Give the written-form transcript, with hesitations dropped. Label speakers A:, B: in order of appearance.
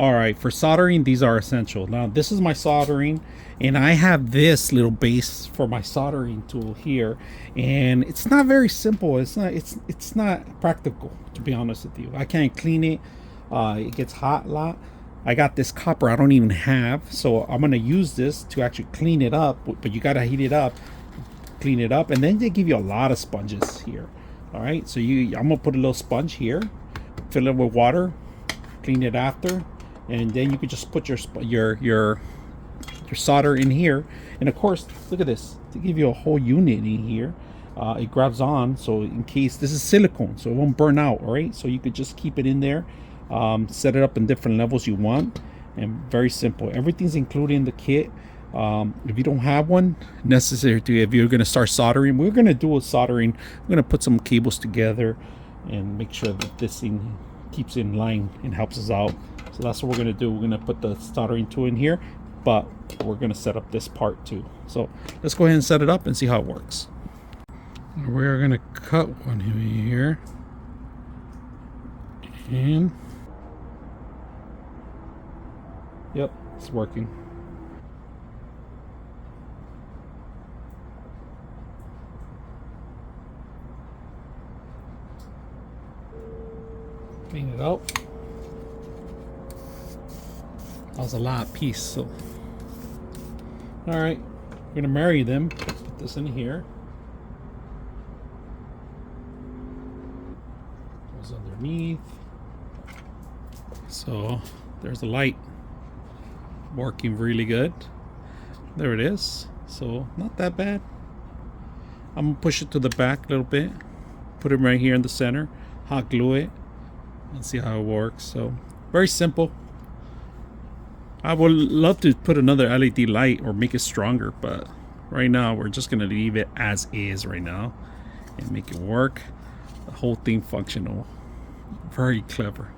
A: All right, for soldering, these are essential. Now, this is my soldering, and I have this little base for my soldering tool here, and it's not very simple. It's not practical, to be honest with you. I can't clean it. It gets hot a lot. I got this copper I don't even have, so I'm gonna use this to actually clean it up. But you gotta heat it up, clean it up, and then they give you a lot of sponges here. All right, so I'm gonna put a little sponge here, fill it with water, clean it after, and then you could just put your solder in here. And of course, look at this, to give you a whole unit in here. It grabs on, so in case this is silicone, so it won't burn out. All right, so you could just keep it in there, set it up in different levels you want, and very simple. Everything's included in the kit. If you don't have one, necessary to, if you're going to start soldering, we're going to do a soldering. We're going to put some cables together and make sure that this thing keeps in line and helps us out. So that's what we're going to do. We're going to put the soldering tool in here, but we're going to set up this part too. So let's go ahead and set it up and see how it works. We're going to cut one here, and yep, it's working. Clean it out. That was a lot piece. So, all right, we're gonna marry them. Put this in here. Goes underneath. So there's the light working really good. There it is. So not that bad. I'm gonna push it to the back a little bit. Put it right here in the center. Hot glue it. And see how it works. So very simple. I would love to put another LED light or make it stronger, but right now we're just gonna leave it as is right now and make it work. The whole thing functional. Very clever.